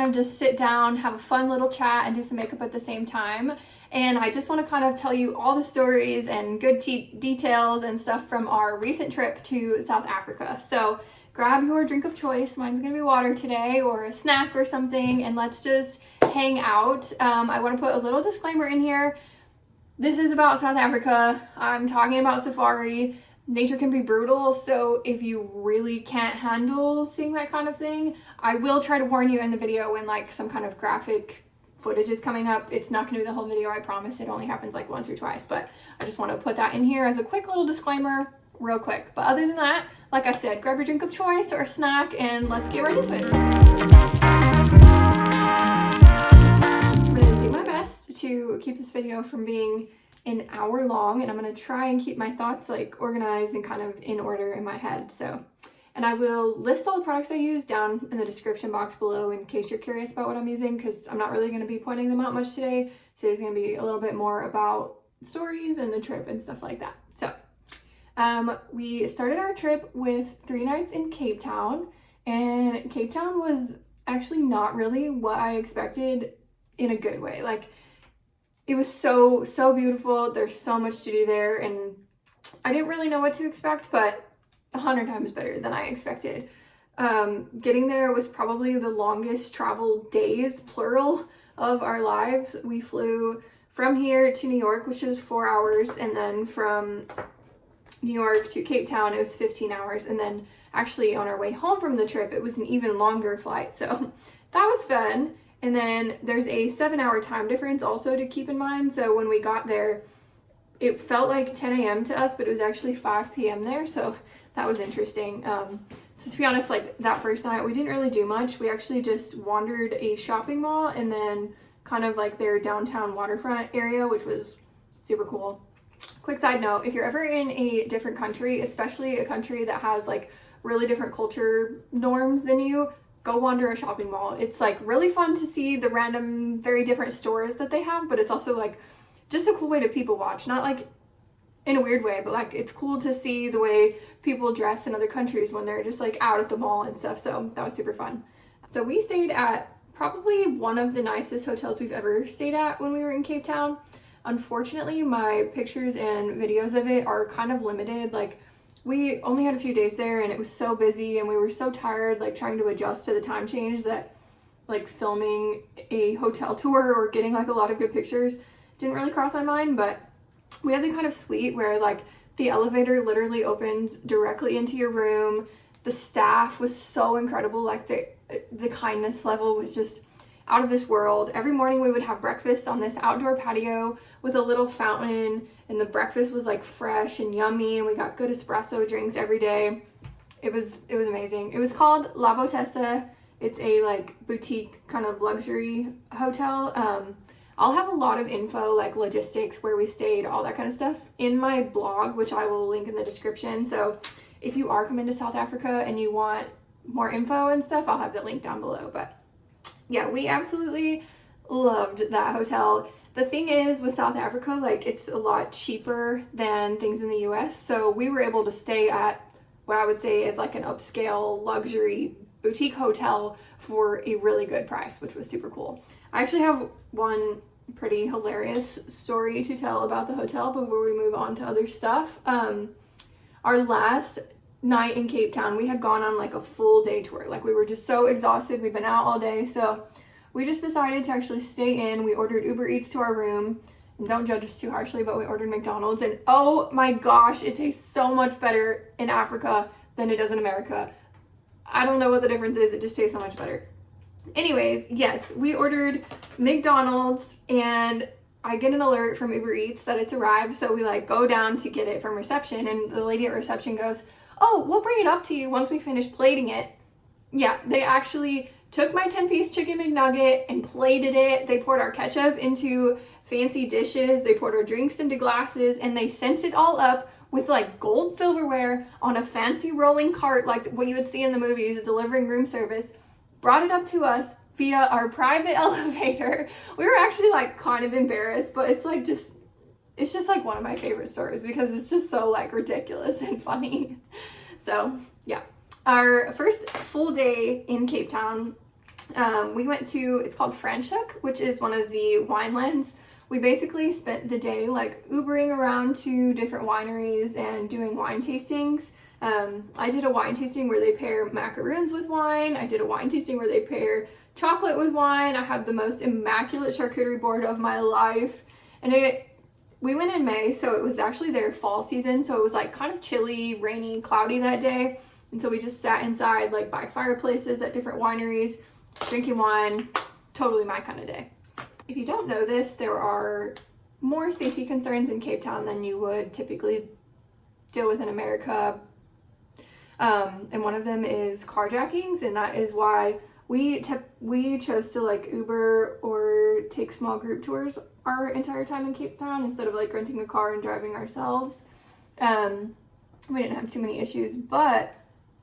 kind of just sit down, have a fun little chat, and do some makeup at the same time. And I just want to kind of tell you all the stories and good details and stuff from our recent trip to South Africa. So grab your drink of choice. Mine's gonna be water today, or a snack or something, and let's just hang out. I want to put a little disclaimer in here. This is about South Africa. I'm talking about safari. Nature can be brutal, so if you really can't handle seeing that kind of thing, I will try to warn you in the video when like some kind of graphic footage is coming up. It's not going to be the whole video, I promise. It only happens like once or twice, but I just want to put that in here as a quick little disclaimer real quick. But other than that, like I said, grab your drink of choice or a snack and let's get right into it. I'm going to do my best to keep this video from being an hour long, and I'm going to try and keep my thoughts like organized and kind of in order in my head. So, and I will list all the products I use down in the description box below in case you're curious about what I'm using, because I'm not really going to be pointing them out much today. Today's going to be a little bit more about stories and the trip and stuff like that. So we started our trip with 3 nights in Cape Town, and Cape Town was actually not really what I expected in a good way. Like, it was so beautiful. There's so much to do there, and I didn't really know what to expect, but 100 times better than I expected. Getting there was probably the longest travel days, plural, of our lives. We flew from here to New York, which was 4 hours, and then from New York to Cape Town, it was 15 hours, and then actually on our way home from the trip, it was an even longer flight, so that was fun. And then there's a 7-hour time difference also to keep in mind. So when we got there, it felt like 10 a.m. to us, but it was actually 5 p.m. there. So that was interesting. So to be honest, like that first night, we didn't really do much. We actually just wandered a shopping mall and then kind of like their downtown waterfront area, which was super cool. Quick side note, if you're ever in a different country, especially a country that has like really different culture norms than you, go wander a shopping mall. It's like really fun to see the random, very different stores that they have, but it's also like just a cool way to people watch. Not like in a weird way, but like it's cool to see the way people dress in other countries when they're just like out at the mall and stuff. So that was super fun. So we stayed at probably one of the nicest hotels we've ever stayed at when we were in Cape Town. Unfortunately, my pictures and videos of it are kind of limited. Like, we only had a few days there and it was so busy and we were so tired like trying to adjust to the time change that like filming a hotel tour or getting like a lot of good pictures didn't really cross my mind. But we had the kind of suite where like the elevator literally opens directly into your room. The staff was so incredible. Like the kindness level was just out of this world. Every morning we would have breakfast on this outdoor patio with a little fountain, and the breakfast was like fresh and yummy, and we got good espresso drinks every day. It was amazing. It was called La Botessa. It's a like boutique kind of luxury hotel. I'll have a lot of info like logistics, where we stayed, all that kind of stuff in my blog, which I will link in the description. So if you are coming to South Africa and you want more info and stuff, I'll have the link down below. But yeah, we absolutely loved that hotel. The thing is with South Africa, like it's a lot cheaper than things in the US. So we were able to stay at what I would say is like an upscale luxury boutique hotel for a really good price, which was super cool. I actually have one pretty hilarious story to tell about the hotel before we move on to other stuff. Our last night in Cape Town, we had gone on like a full day tour. Like we were just so exhausted. We've been out all day. So we just decided to actually stay in. We ordered Uber Eats to our room, and don't judge us too harshly, but we ordered McDonald's, and oh my gosh, it tastes so much better in Africa than it does in America. I don't know what the difference is. It just tastes so much better. Anyways, yes, we ordered McDonald's and I get an alert from Uber Eats that it's arrived. So we like go down to get it from reception, and the lady at reception goes, "Oh, we'll bring it up to you once we finish plating it." Yeah, they actually took my 10-piece chicken McNugget and plated it. They poured our ketchup into fancy dishes. They poured our drinks into glasses, and they sent it all up with like gold silverware on a fancy rolling cart, like what you would see in the movies, delivering room service. Brought it up to us via our private elevator. We were actually like kind of embarrassed, but it's like it's just like one of my favorite stories because it's just so like ridiculous and funny. So yeah, our first full day in Cape Town, We went to, it's called Franschhoek, which is one of the winelands. We basically spent the day like Ubering around to different wineries and doing wine tastings. I did a wine tasting where they pair macaroons with wine. I did a wine tasting where they pair chocolate with wine. I had the most immaculate charcuterie board of my life. And we went in May, so it was actually their fall season. So it was like kind of chilly, rainy, cloudy that day. And so we just sat inside like by fireplaces at different wineries, drinking wine. Totally my kind of day. If you don't know this, there are more safety concerns in Cape Town than you would typically deal with in America. And one of them is carjackings, and that is why we chose to like Uber or take small group tours our entire time in Cape Town instead of like renting a car and driving ourselves. We didn't have too many issues, but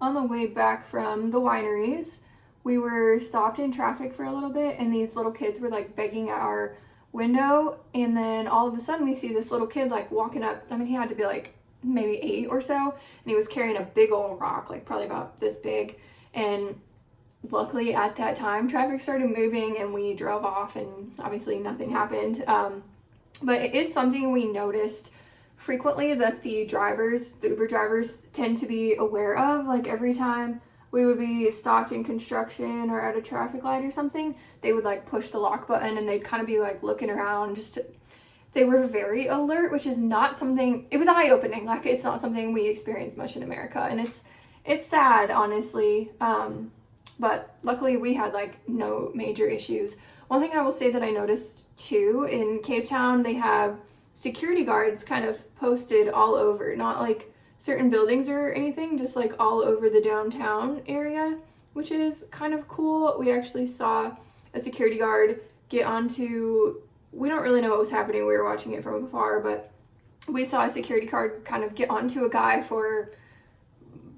on the way back from the wineries, we were stopped in traffic for a little bit, and these little kids were like begging at our window, and then all of a sudden we see this little kid like walking up. I mean, he had to be like maybe 8 or so, and he was carrying a big old rock, like probably about this big. And luckily at that time traffic started moving and we drove off, and obviously nothing happened. But it is something we noticed frequently that the Uber drivers tend to be aware of. Like every time we would be stopped in construction or at a traffic light or something, they would like push the lock button and they'd kind of be like looking around. They were very alert, which is not something, it was eye-opening. Like it's not something we experience much in America, and it's sad, honestly. But luckily we had like no major issues. One thing I will say that I noticed too, in Cape Town, they have security guards kind of posted all over, not like certain buildings or anything, just like all over the downtown area, which is kind of cool. We actually saw a security guard get onto, we don't really know what was happening, we were watching it from afar, but we saw a security guard kind of get onto a guy for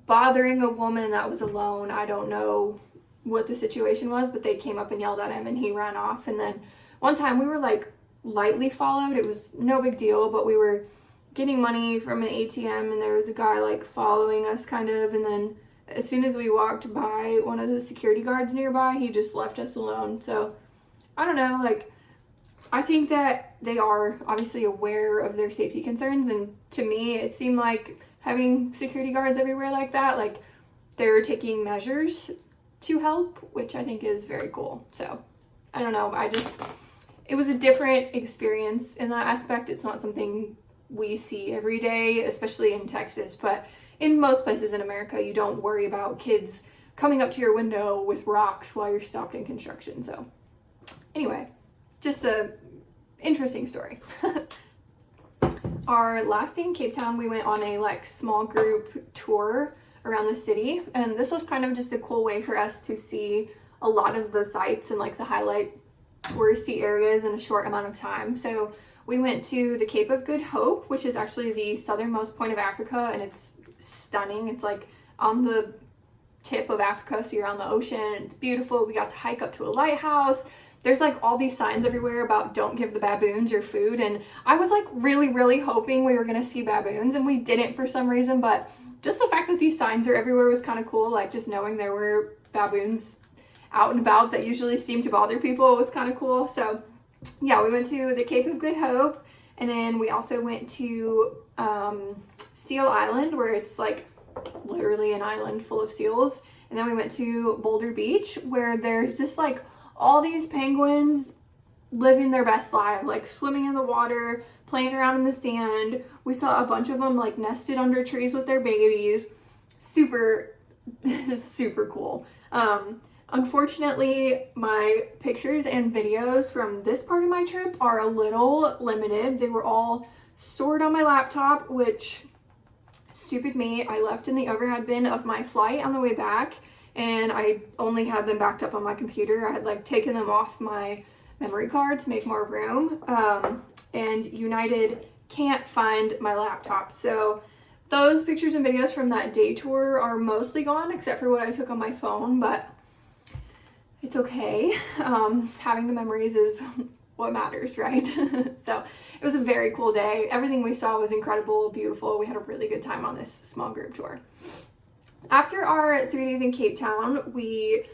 bothering a woman that was alone. I don't know what the situation was, but they came up and yelled at him and he ran off. And then one time we were like lightly followed. It was no big deal, but we were getting money from an ATM and there was a guy like following us kind of, and then as soon as we walked by one of the security guards nearby, he just left us alone. So I don't know, like I think that they are obviously aware of their safety concerns, and to me it seemed like having security guards everywhere like that, like they're taking measures to help, which I think is very cool. So I don't know, it was a different experience in that aspect. It's not something we see every day, especially in Texas, but in most places in America, you don't worry about kids coming up to your window with rocks while you're stopped in construction. So anyway, just a interesting story. Our last day in Cape Town, we went on a like small group tour around the city, and this was kind of just a cool way for us to see a lot of the sites and like the highlight touristy areas in a short amount of time. So we went to the Cape of Good Hope, which is actually the southernmost point of Africa, and it's stunning. It's like on the tip of Africa, so you're on the ocean, and it's beautiful. We got to hike up to a lighthouse. There's like all these signs everywhere about don't give the baboons your food, and I was like really hoping we were gonna see baboons, and we didn't for some reason, but just the fact that these signs are everywhere was kind of cool. Like just knowing there were baboons out and about that usually seem to bother people was kind of cool. So yeah, we went to the Cape of Good Hope, and then we also went to Seal Island, where it's like literally an island full of seals. And then we went to Boulder Beach, where there's just like all these penguins living their best life, like swimming in the water, playing around in the sand. We saw a bunch of them like nested under trees with their babies. Super cool. Unfortunately, my pictures and videos from this part of my trip are a little limited. They were all stored on my laptop, which, stupid me, I left in the overhead bin of my flight on the way back, and I only had them backed up on my computer. I had like taken them off my memory card to make more room, and United can't find my laptop. So those pictures and videos from that day tour are mostly gone, except for what I took on my phone, but it's okay. Having the memories is what matters, right? So it was a very cool day. Everything we saw was incredible, beautiful. We had a really good time on this small group tour. After our 3 days in Cape Town, we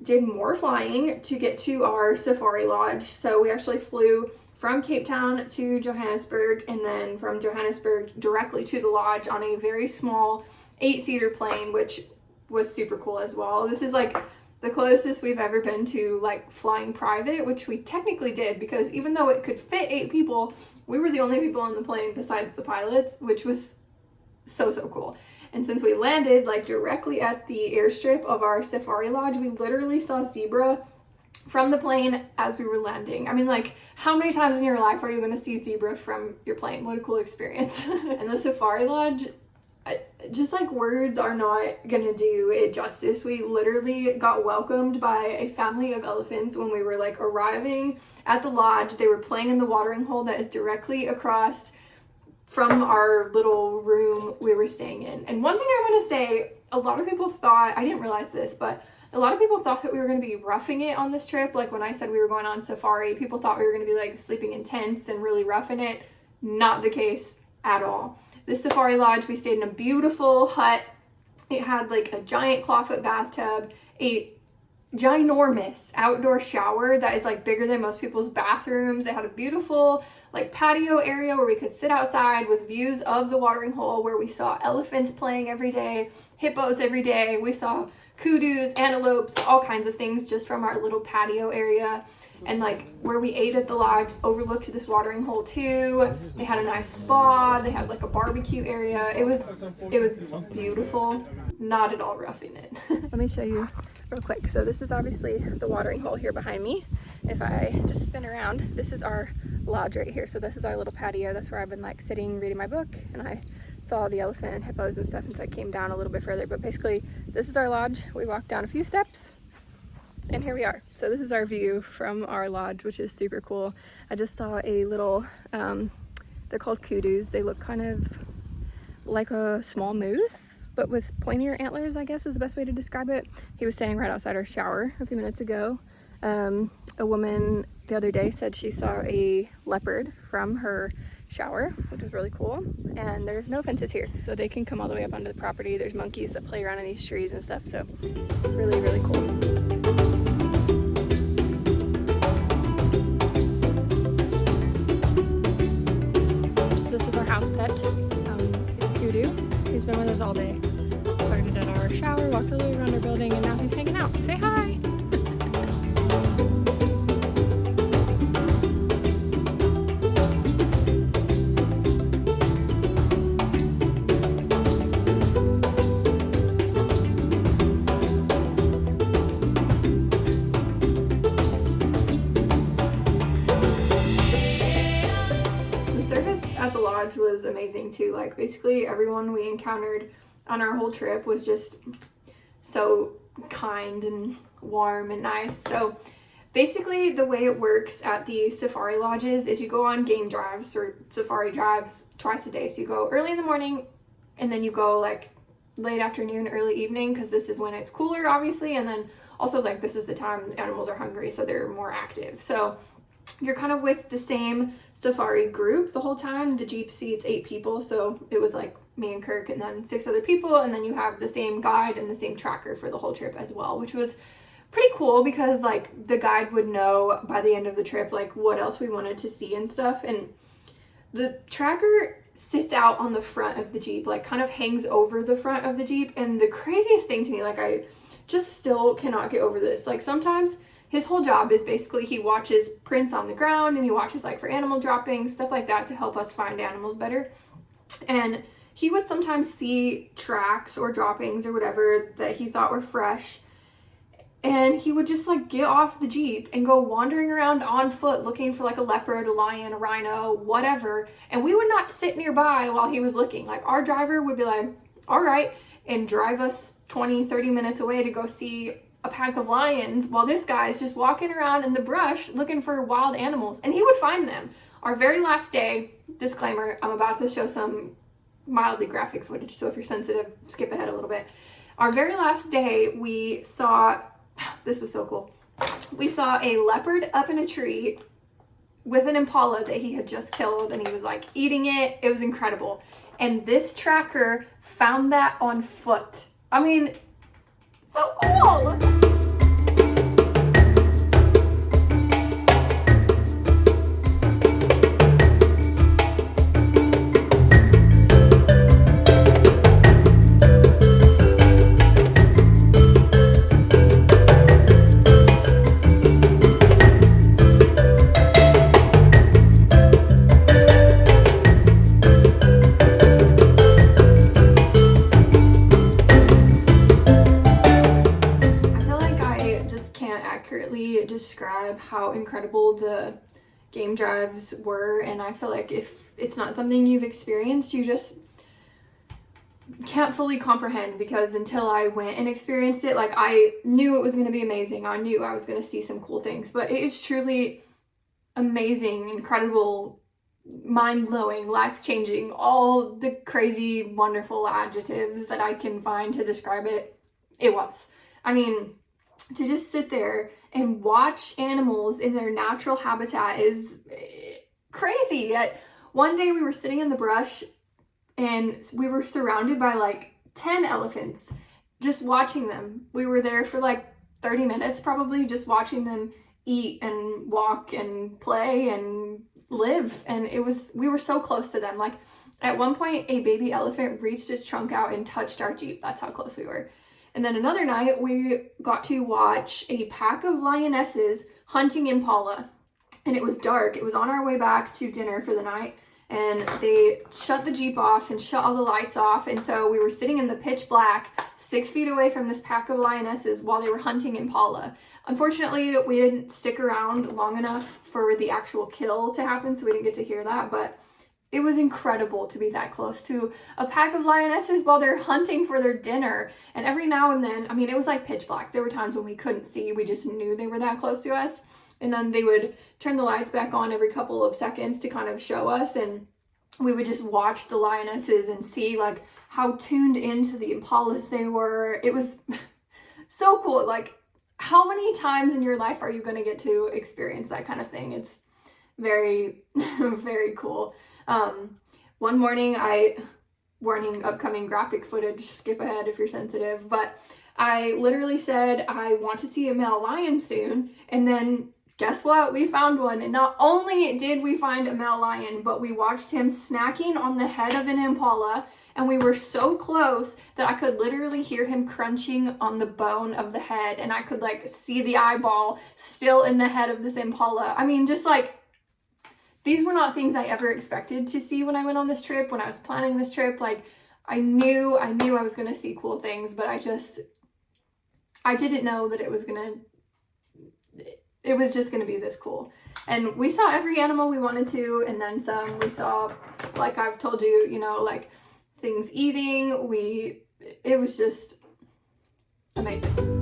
did more flying to get to our safari lodge. So we actually flew from Cape Town to Johannesburg, and then from Johannesburg directly to the lodge on a very small 8-seater plane, which was super cool as well. This is like the closest we've ever been to like flying private, which we technically did, because even though it could fit 8 people, we were the only people on the plane besides the pilots, which was so cool. And since we landed like directly at the airstrip of our safari lodge, we literally saw zebra from the plane as we were landing. I mean, like, how many times in your life are you going to see zebra from your plane? What a cool experience. And the safari lodge, just like words are not gonna do it justice. We literally got welcomed by a family of elephants when we were like arriving at the lodge. They were playing in the watering hole that is directly across from our little room we were staying in. And one thing I want to say, a lot of people thought, I didn't realize this, but a lot of people thought that we were going to be roughing it on this trip. Like when I said we were going on safari, people thought we were going to be like sleeping in tents and really roughing it. Not the case at all. This safari lodge, we stayed in a beautiful hut. It had like a giant clawfoot bathtub, a ginormous outdoor shower that is like bigger than most people's bathrooms. It had a beautiful like patio area where we could sit outside with views of the watering hole, where we saw elephants playing every day, hippos every day. We saw kudus, antelopes, all kinds of things just from our little patio area. And like where we ate at the lodge overlooked this watering hole too. They had a nice spa. They had like a barbecue area. It was beautiful. Not at all roughing it. Let me show you real quick. So this is obviously the watering hole here behind me. If I just spin around, this is our lodge right here. So this is our little patio. That's where I've been like sitting reading my book, and I saw the elephant and hippos and stuff, and so I came down a little bit further. But basically this is our lodge. We walked down a few steps and here we are. So this is our view from our lodge, which is super cool. I just saw a little, they're called kudus. They look kind of like a small moose, but with pointier antlers, I guess is the best way to describe it. He was standing right outside our shower a few minutes ago. A woman the other day said she saw a leopard from her shower, which was really cool. And there's no fences here, so they can come all the way up onto the property. There's monkeys that play around in these trees and stuff, so really cool. House pet. He's a kudu. He's been with us all day. Started at our shower, walked all the way around our building, and now he's hanging out. Say hi! At the lodge was amazing too. Like basically everyone we encountered on our whole trip was just so kind and warm and nice. So basically the way it works at the safari lodges is you go on game drives or safari drives twice a day. So you go early in the morning and then you go like late afternoon, early evening, because this is when it's cooler obviously, and then also like this is the time animals are hungry, so they're more active. So you're kind of with the same safari group the whole time. The Jeep seats 8 people, so it was like me and Kirk and then 6 other people, and then you have the same guide and the same tracker for the whole trip as well, which was pretty cool because like the guide would know by the end of the trip like what else we wanted to see and stuff. And the tracker sits out on the front of the Jeep, like kind of hangs over the front of the Jeep. And the craziest thing to me, like I just still cannot get over this, like sometimes his whole job is basically he watches prints on the ground and he watches like for animal droppings, stuff like that, to help us find animals better. And he would sometimes see tracks or droppings or whatever that he thought were fresh, and he would just like get off the Jeep and go wandering around on foot looking for like a leopard, a lion, a rhino, whatever. And we would not sit nearby while he was looking. Like our driver would be like, all right, and drive us 20-30 minutes away to go see a pack of lions, while this guy is just walking around in the brush looking for wild animals, and he would find them. Our very last day, disclaimer, I'm about to show some mildly graphic footage, so if you're sensitive, skip ahead a little bit. Our very last day, we saw, this was so cool, we saw a leopard up in a tree with an impala that he had just killed, and he was like eating it. It was incredible. And this tracker found that on foot. I mean, so cool! how incredible the game drives were, and I feel like if it's not something you've experienced, you just can't fully comprehend, because until I went and experienced it, like, I knew it was going to be amazing. I knew I was going to see some cool things, but it is truly amazing, incredible, mind-blowing, life-changing, all the crazy, wonderful adjectives that I can find to describe it. It was. I mean, to just sit there and watch animals in their natural habitat is crazy. One day we were sitting in the brush and we were surrounded by like 10 elephants, just watching them. We were there for like 30 minutes probably, just watching them eat and walk and play and live. And we were so close to them. Like, at one point, a baby elephant reached its trunk out and touched our Jeep. That's how close we were. And then another night, we got to watch a pack of lionesses hunting impala. And it was dark. It was on our way back to dinner for the night. And they shut the Jeep off and shut all the lights off. And so we were sitting in the pitch black, 6 feet away from this pack of lionesses while they were hunting impala. Unfortunately, we didn't stick around long enough for the actual kill to happen, so we didn't get to hear that. But it was incredible to be that close to a pack of lionesses while they're hunting for their dinner. And every now and then, I mean, it was like pitch black. There were times when we couldn't see. We just knew they were that close to us. And then they would turn the lights back on every couple of seconds to kind of show us. And we would just watch the lionesses and see like how tuned into the impalas they were. It was so cool. Like, how many times in your life are you going to get to experience that kind of thing? It's very, very cool. One morning, warning, upcoming graphic footage, skip ahead if you're sensitive, but I literally said, I want to see a male lion soon. And then guess what? We found one. And not only did we find a male lion, but we watched him snacking on the head of an impala. And we were so close that I could literally hear him crunching on the bone of the head. And I could like see the eyeball still in the head of this impala. I mean, just like, these were not things I ever expected to see when I went on this trip, when I was planning this trip. Like, I knew I was going to see cool things, but I didn't know that it was just going to be this cool. And we saw every animal we wanted to, and then some. We saw, like I've told you, you know, like things eating. It was just amazing.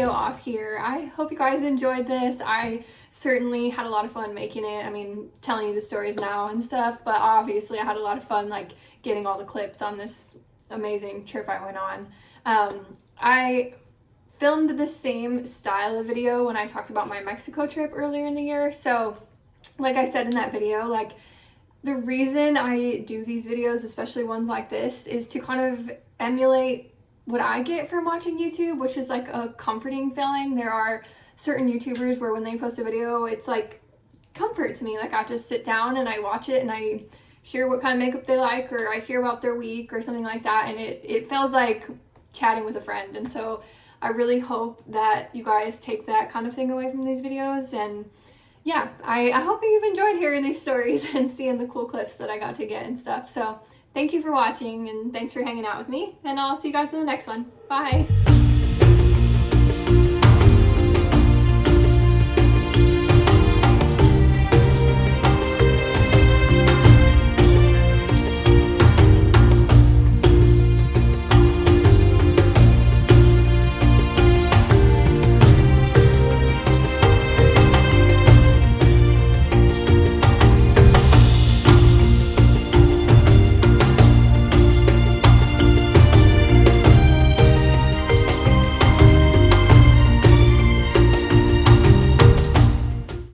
Off here. I hope you guys enjoyed this. I certainly had a lot of fun making it. I mean, telling you the stories now and stuff, but obviously I had a lot of fun like getting all the clips on this amazing trip I went on. I filmed the same style of video when I talked about my Mexico trip earlier in the year. So like I said in that video, like the reason I do these videos, especially ones like this, is to kind of emulate what I get from watching YouTube, which is like a comforting feeling. There are certain YouTubers where when they post a video, it's like comfort to me. Like, I just sit down and I watch it and I hear what kind of makeup they like, or I hear about their week or something like that, and it feels like chatting with a friend. And so I really hope that you guys take that kind of thing away from these videos. And yeah, I hope you've enjoyed hearing these stories and seeing the cool clips that I got to get and stuff. So thank you for watching, and thanks for hanging out with me, and I'll see you guys in the next one. Bye!